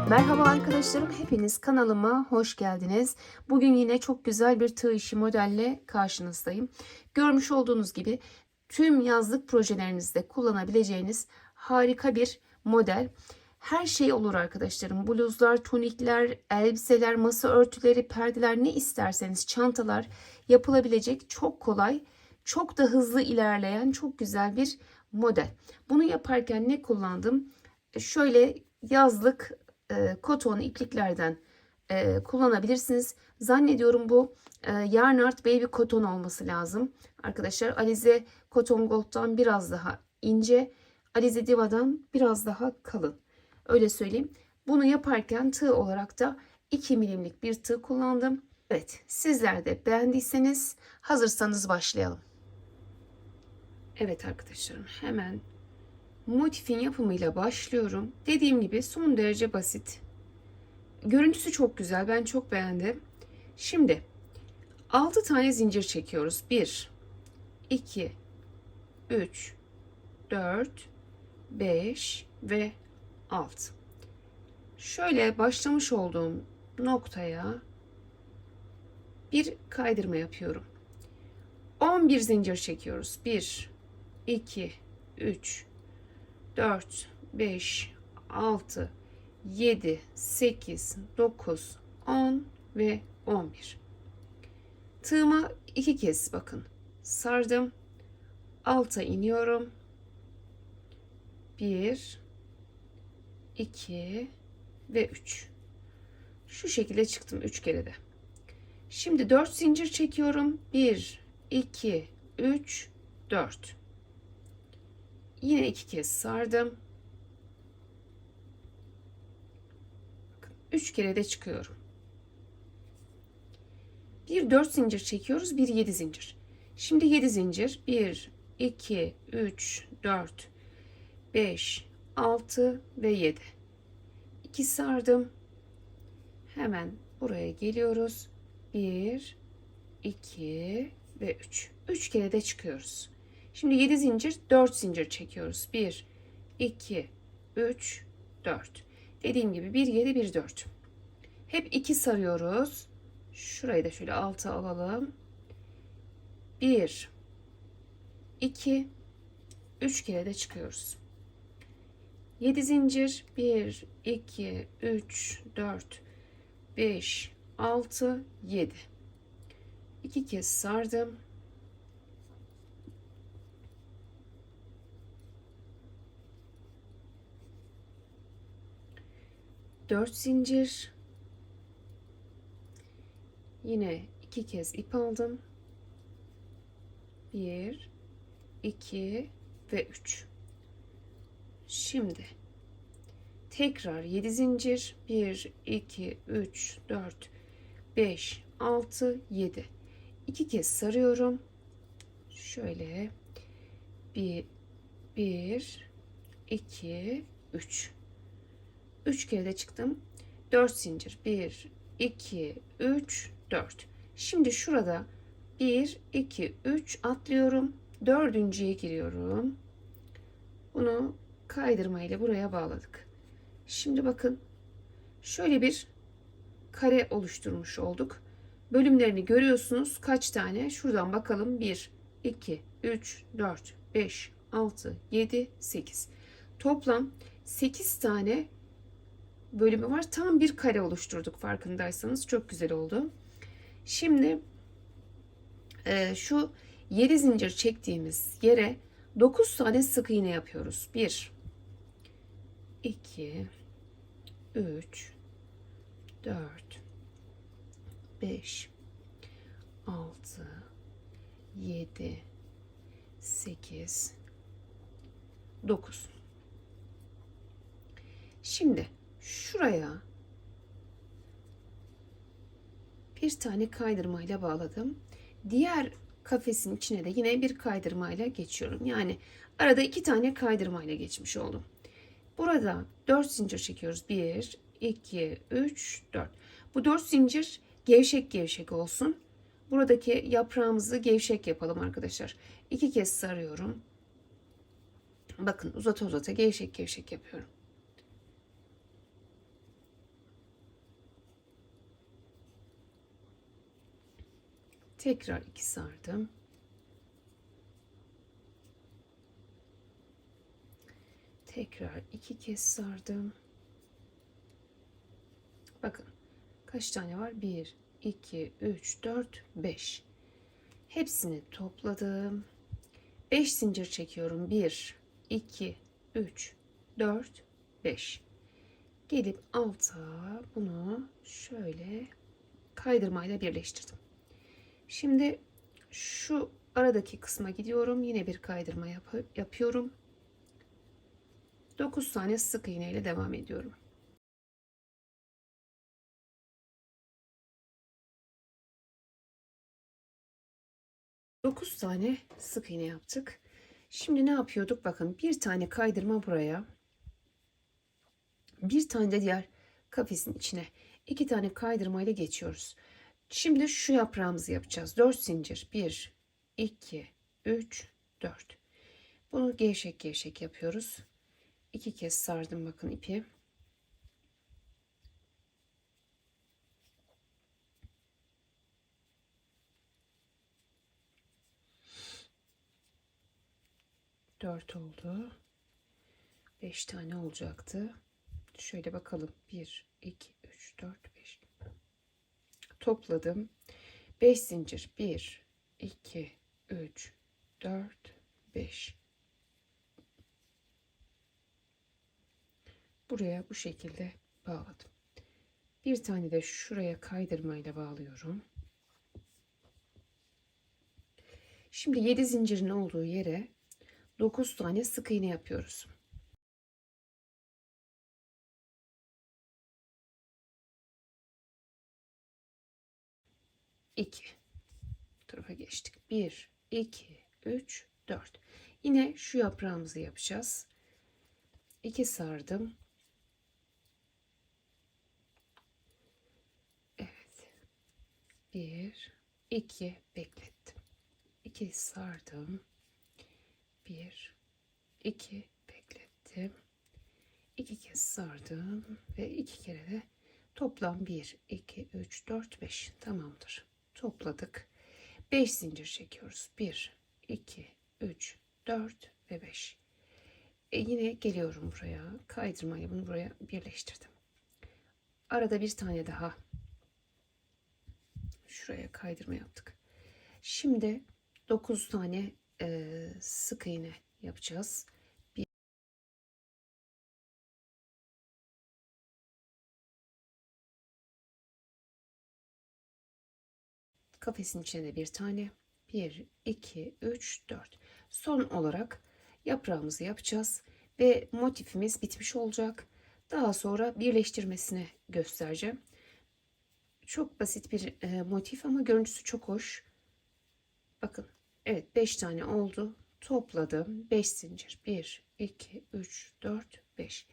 Merhaba arkadaşlarım, hepiniz kanalıma hoş geldiniz. Bugün yine çok güzel bir tığ işi modelle karşınızdayım. Görmüş olduğunuz gibi tüm yazlık projelerinizde kullanabileceğiniz harika bir model. Her şey olur arkadaşlarım. Bluzlar, tunikler, elbiseler, masa örtüleri, perdeler, ne isterseniz, çantalar yapılabilecek çok kolay, çok da hızlı ilerleyen çok güzel bir model. Bunu yaparken ne kullandım? Şöyle yazlık koton ipliklerden kullanabilirsiniz. Zannediyorum bu Yarn Art Baby Koton olması lazım. Arkadaşlar Alize Cotton Gold'dan biraz daha ince, Alize Diva'dan biraz daha kalın. Öyle söyleyeyim. Bunu yaparken tığ olarak da 2 milimlik bir tığ kullandım. Evet, sizler de beğendiyseniz hazırsanız başlayalım. Evet arkadaşlarım, hemen motifin yapımıyla başlıyorum. Dediğim gibi son derece basit. Görüntüsü çok güzel. Ben çok beğendim. Şimdi 6 tane zincir çekiyoruz. 1, 2, 3, 4, 5 ve 6. Şöyle başlamış olduğum noktaya bir kaydırma yapıyorum. 11 zincir çekiyoruz. 1, 2, 3, 4, 5, 6, 7, 8, 9, 10 ve 11. Tığıma 2 kez bakın sardım. Alta iniyorum. 1, 2 ve 3. Şu şekilde çıktım 3 kere de. Şimdi 4 zincir çekiyorum. 1, 2, 3, 4. Yine 2 kez sardım. 3 kere de çıkıyorum. Bir 4 zincir çekiyoruz. Bir 7 zincir. Şimdi 7 zincir. 1, 2, 3, 4, 5, 6 ve 7. 2 sardım. Hemen buraya geliyoruz. 1, 2 ve 3. 3 kere de çıkıyoruz. Şimdi 7 zincir, 4 zincir çekiyoruz. 1, 2, 3, 4. Dediğim gibi 1, 7, 1, 4. Hep 2 sarıyoruz. Şurayı da şöyle alta alalım. 1, 2, 3 kere de çıkıyoruz. 7 zincir, 1, 2, 3, 4, 5, 6, 7. 2 kez sardım. Dört zincir. Yine 2 kez ip aldım. 1, 2 ve 3. Şimdi tekrar 7 zincir. 1, 2, 3, 4, 5, 6, 7. 2 kez sarıyorum. Şöyle 1, 2, 3. 3 kere de çıktım. 4 zincir. 1, 2, 3, 4. Şimdi şurada 1, 2, 3 atlıyorum. Dördüncüye giriyorum. Bunu kaydırma ile buraya bağladık. Şimdi bakın şöyle bir kare oluşturmuş olduk. Bölümlerini görüyorsunuz. Kaç tane? Şuradan bakalım. 1, 2, 3, 4, 5, 6, 7, 8. Toplam 8 tane bölümü var. Tam bir kare oluşturduk farkındaysanız. Çok güzel oldu. Şimdi şu 7 zincir çektiğimiz yere 9 tane sık iğne yapıyoruz. 1, 2, 3, 4, 5, 6, 7, 8, 9. Şimdi şuraya bir tane kaydırmayla bağladım. Diğer kafesin içine de yine bir kaydırmayla geçiyorum. Yani arada 2 tane kaydırmayla geçmiş oldum. Burada 4 zincir çekiyoruz. 1, 2, 3, 4. Bu 4 zincir gevşek gevşek olsun. Buradaki yaprağımızı gevşek yapalım arkadaşlar. 2 kez sarıyorum. Bakın uzata uzata gevşek gevşek yapıyorum. Tekrar 2 sardım. Tekrar 2 kez sardım. Bakın kaç tane var? 1, 2, 3, 4, 5. Hepsini topladım. 5 zincir çekiyorum. 1, 2, 3, 4, 5. Gelip alta bunu şöyle kaydırmayla birleştirdim. Şimdi şu aradaki kısma gidiyorum. Yine bir kaydırma yapıyorum. 9 tane sık iğne ile devam ediyorum. Dokuz tane sık iğne yaptık. Şimdi ne yapıyorduk? Bakın bir tane kaydırma buraya. Bir tane de diğer kafesin içine. 2 tane kaydırma ile geçiyoruz. Şimdi şu yaprağımızı yapacağız. 4 zincir. 1, 2, 3, 4. Bunu gevşek gevşek yapıyoruz. 2 kez sardım bakın ipi. Dört oldu. 5 tane olacaktı. Şöyle bakalım. 1, 2, 3, 4, 5. Topladım. 5 zincir. 1, 2, 3, 4, 5. Buraya bu şekilde bağladım. Bir tane de şuraya kaydırmayla bağlıyorum. Şimdi 7 zincirin olduğu yere 9 tane sık iğne yapıyoruz. 2 tarafa geçtik. 1, 2, 3, 4. Yine şu yaprağımızı yapacağız. 2 sardım. Evet. 1, 2 beklettim. 2 sardım. 1, 2 beklettim. 2 kez sardım ve 2 kere de toplam 1, 2, 3, 4, 5 tamamdır. Topladık. 5 zincir çekiyoruz. 1, 2, 3, 4 ve 5. Yine geliyorum buraya. Kaydırmayla bunu buraya birleştirdim. Arada bir tane daha şuraya kaydırma yaptık. Şimdi 9 tane sık iğne yapacağız. Kafesin içine bir tane. 1, 2, 3, 4. Son olarak yaprağımızı yapacağız. Ve motifimiz bitmiş olacak. Daha sonra birleştirmesini göstereceğim. Çok basit bir motif ama görüntüsü çok hoş. Bakın. Evet 5 tane oldu. Topladım. 5 zincir. 1, 2, 3, 4, 5.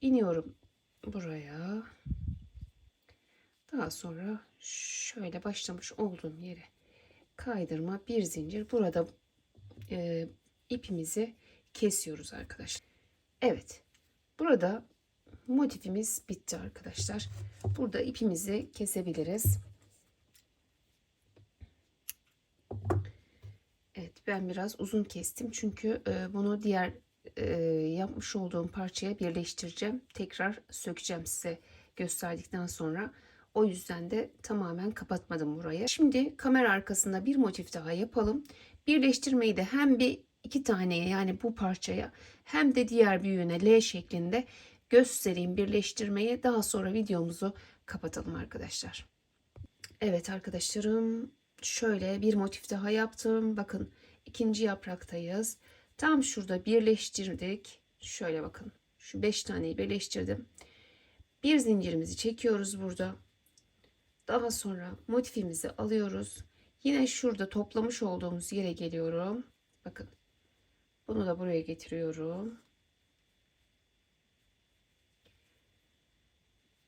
İniyorum buraya. Daha sonra şöyle başlamış olduğum yere kaydırma bir zincir. Burada ipimizi kesiyoruz arkadaşlar. Evet. Burada motifimiz bitti arkadaşlar. Burada ipimizi kesebiliriz. Evet, ben biraz uzun kestim çünkü bunu diğer yapmış olduğum parçaya birleştireceğim. Tekrar sökeceğim size gösterdikten sonra. O yüzden de tamamen kapatmadım burayı. Şimdi kamera arkasında bir motif daha yapalım. Birleştirmeyi de hem bir iki taneye yani bu parçaya hem de diğer büyüğüne L şeklinde göstereyim birleştirmeyi. Daha sonra videomuzu kapatalım arkadaşlar. Evet arkadaşlarım, şöyle bir motif daha yaptım. Bakın ikinci yapraktayız. Tam şurada birleştirdik. Şöyle bakın. Şu 5 taneyi birleştirdim. Bir zincirimizi çekiyoruz burada. Daha sonra motifimizi alıyoruz. Yine şurada toplamış olduğumuz yere geliyorum. Bakın. Bunu da buraya getiriyorum.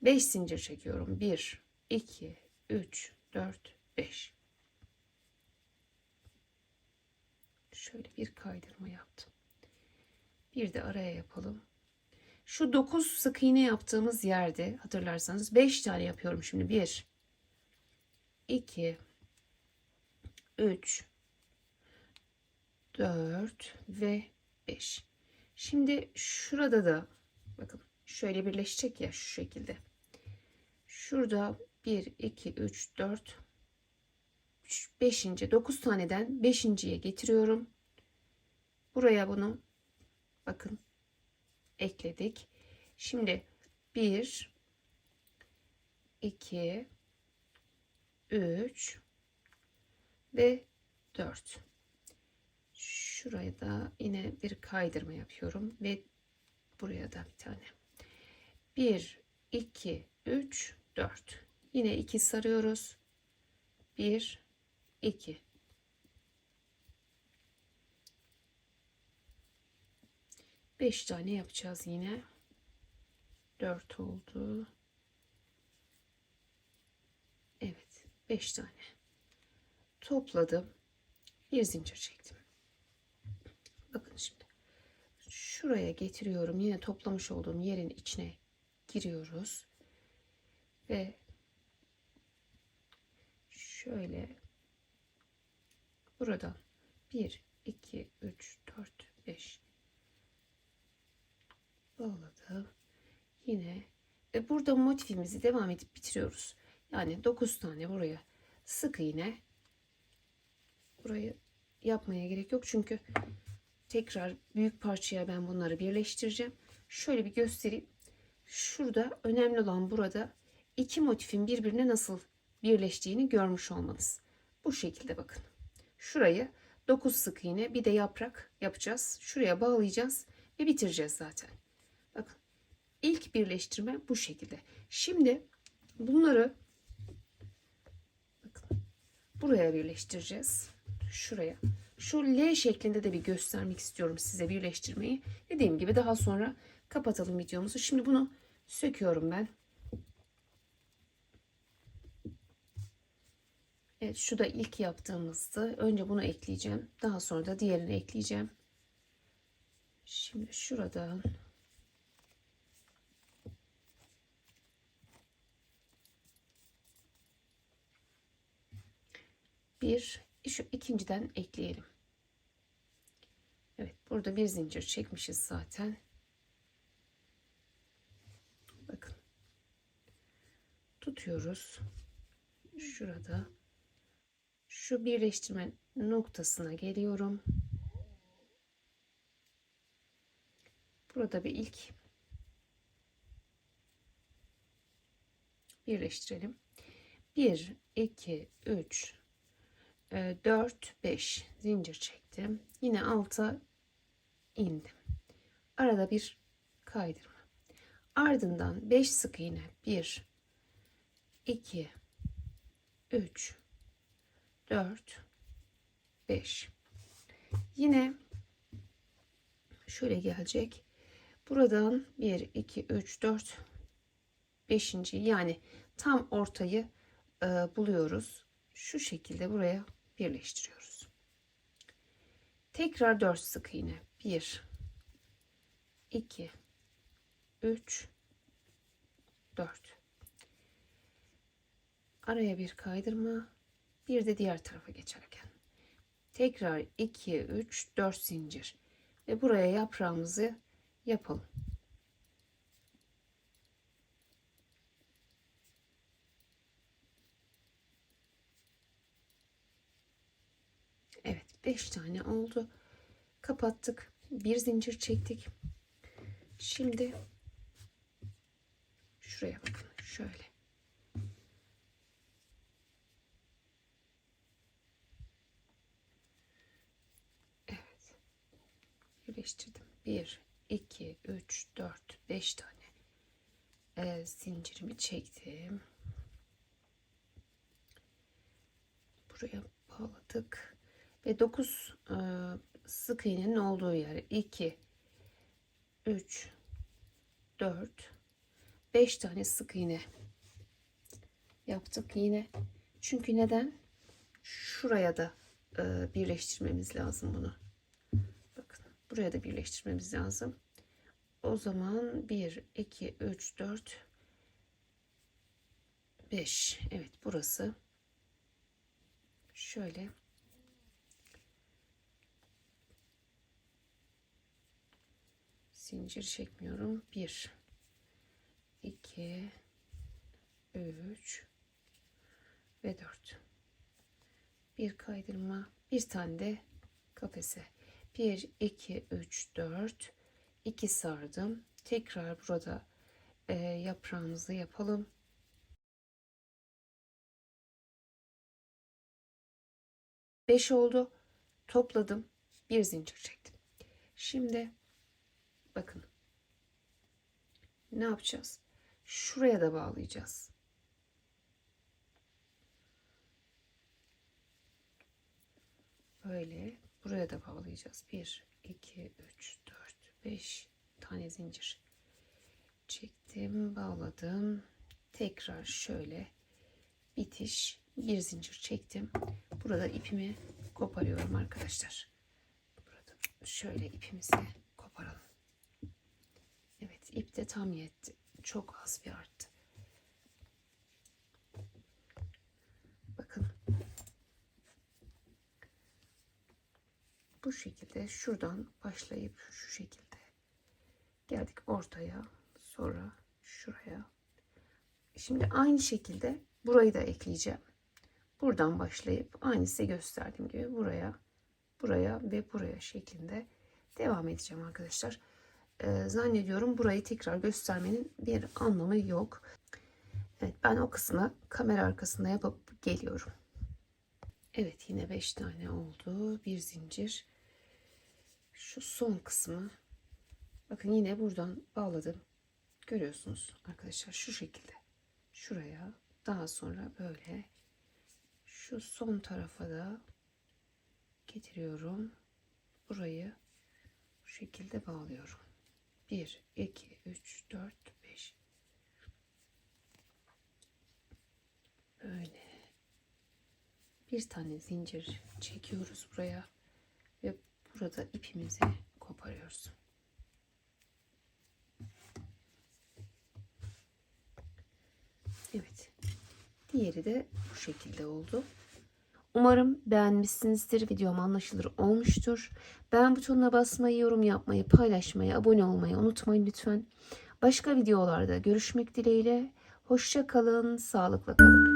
5 zincir çekiyorum. 1, 2, 3, 4, 5. Şöyle bir kaydırma yaptım. Bir de araya yapalım. Şu 9 sık iğne yaptığımız yerde hatırlarsanız 5 tane yapıyorum şimdi. 1, 2, 3, 4 ve 5. Şimdi şurada da bakın şöyle birleşecek ya, şu şekilde. Şurada 1, 2, 3, 4, 5. 9 taneden 5.'ye getiriyorum. Buraya bunu bakın ekledik. Şimdi 1, 2, 3 ve 4. Şuraya da yine bir kaydırma yapıyorum ve buraya da bir tane. 1, 2, 3, 4. Yine 2 sarıyoruz. 1, 2. 5 tane yapacağız yine. 4 oldu. Evet, 5 tane. Topladım. Bir zincir çektim. Bakın şimdi. Şuraya getiriyorum. Yine toplamış olduğum yerin içine giriyoruz. Ve şöyle buradan 1, 2, 3, 4, 5 bağladım. Yine burada motifimizi devam edip bitiriyoruz. Yani 9 tane buraya sık iğne. Burayı yapmaya gerek yok çünkü tekrar büyük parçaya ben bunları birleştireceğim. Şöyle bir göstereyim. Şurada önemli olan burada iki motifin birbirine nasıl birleştiğini görmüş olmanız. Bu şekilde bakın. Şurayı 9 sık iğne bir de yaprak yapacağız. Şuraya bağlayacağız ve bitireceğiz zaten. Bakın ilk birleştirme bu şekilde. Şimdi bunları bakın buraya birleştireceğiz. Şuraya. Şu L şeklinde de bir göstermek istiyorum size birleştirmeyi. Dediğim gibi daha sonra kapatalım videomuzu. Şimdi bunu söküyorum ben. Evet, şu da ilk yaptığımızdı. Önce bunu ekleyeceğim. Daha sonra da diğerini ekleyeceğim. Şimdi şuradan şu ikinciden ekleyelim. Evet, burada bir zincir çekmişiz zaten. Bakın. Tutuyoruz. Şurada şu birleştirme noktasına geliyorum. Burada bir ilk birleştirelim. 1, 2, 3, 4, 5 zincir çektim. Yine alta indim. Arada bir kaydırma. Ardından 5 sık iğne. 1, 2, 3, 4, 5. Yine şöyle gelecek. Buradan 1, 2, 3, 4, 5. yani tam ortayı buluyoruz. Şu şekilde buraya birleştiriyoruz. Tekrar 4 sık iğne. 1, 2, 3, 4. Araya bir kaydırma. Bir de diğer tarafa geçerken. Tekrar 2, 3, 4 zincir. Ve buraya yaprağımızı yapalım. Evet, 5 tane oldu. Kapattık. Bir zincir çektik. Şimdi şuraya bakın. Şöyle. Evet. Birleştirdim. 1, 2, 3, 4, 5 tane zincirimi çektim. Buraya bağladık. Ve 9 sık iğnenin olduğu yer. 2, 3, 4, 5 tane sık iğne yaptık yine. Çünkü neden? Şuraya da birleştirmemiz lazım bunu. Bakın buraya da birleştirmemiz lazım. O zaman 1, 2, 3, 4, 5. Evet, burası. Şöyle zincir çekmiyorum. 1 2 3 ve 4. Bir kaydırma, bir tane de kafese. 1 2 3 4 2 sardım. Tekrar burada yaprağımızı yapalım. Beş oldu. Topladım. Bir zincir çektim. Şimdi bakın. Ne yapacağız? Şuraya da bağlayacağız. Böyle buraya da bağlayacağız. 1 2 3 4 5 tane zincir çektim, bağladım. Tekrar şöyle bitiş, bir zincir çektim. Burada ipimi koparıyorum arkadaşlar. Burada şöyle ipimizi koparalım. Evet, ip de tam yetti. Çok az bir arttı. Bakın. Bu şekilde şuradan başlayıp şu şekilde geldik ortaya, sonra şuraya. Şimdi aynı şekilde burayı da ekleyeceğim. Buradan başlayıp aynı size gösterdiğim gibi buraya ve buraya şeklinde devam edeceğim arkadaşlar. Zannediyorum burayı tekrar göstermenin bir anlamı yok. Evet, ben o kısmı kamera arkasında yapıp geliyorum. Evet, yine 5 tane oldu. Bir zincir. Şu son kısmı bakın yine buradan bağladım. Görüyorsunuz arkadaşlar, şu şekilde. Şuraya, daha sonra böyle şu son tarafa da getiriyorum. Burayı bu şekilde bağlıyorum. 1 2 3 4 5 böyle bir tane zincir çekiyoruz buraya ve burada ipimizi koparıyoruz. Evet, diğeri de bu şekilde oldu. Umarım beğenmişsinizdir. Videom anlaşılır olmuştur. Beğen butonuna basmayı, yorum yapmayı, paylaşmayı, abone olmayı unutmayın lütfen. Başka videolarda görüşmek dileğiyle. Hoşça kalın, sağlıkla kalın.